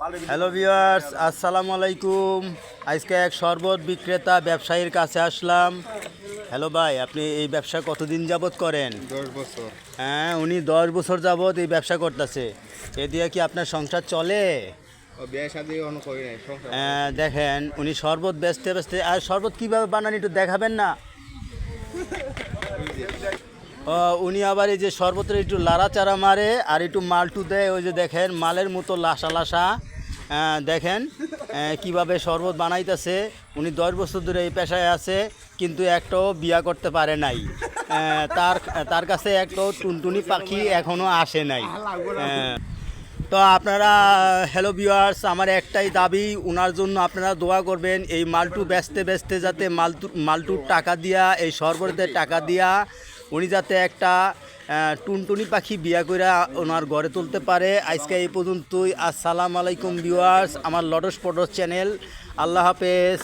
Hello viewers, আসসালামু আলাইকুম। আজকে এক শরবত বিক্রেতা ব্যবসায়ীর কাছে আসলাম। হ্যালো ভাই, আপনি এই ব্যবসা কতদিন যাবত করেন? 10 বছর। হ্যাঁ, উনি 10 বছর যাবত এই ব্যবসা করতেছে। এ দিয়ে কি আপনার সংসার চলে? বিয়ে শাদী অন্য করি নাই, সংসার করে। দেখেন, উনি শরবত বেচতে বেচতে, আর শরবত কীভাবে বানান একটু দেখাবেন না? উনি আবার এই যে শরবতের একটু লাড়াচাড়া মারে আর একটু মালটু দেয়, ওই যে দেখেন মালের মতো লাসা লাসা। দেখেন কিভাবে শরবত বানাইতেছে। উনি 10 বছর ধরে এই পেশায় আছে, কিন্তু একটাও বিয়া করতে পারে নাই। তার তার কাছে একটাও টুনটুনি পাখি এখনও আসে নাই। তো আপনারা, হ্যালো ভিউয়ার্স, আমার একটাই দাবি, ওনার জন্য আপনারা দোয়া করবেন। এই মালটু বেচতে বেচতে যাতে মালটুর টাকা দিয়া, এই শরবতের টাকা দিয়া উনি যাতে একটা টুনটুনি পাখি বিয়া করে ওনার ঘরে তুলতে পারে। আজকে এই পর্যন্তই। আসসালামু আলাইকুম ভিউয়ার্স, আমার লটস পটস চ্যানেল। আল্লাহ হাফেজ।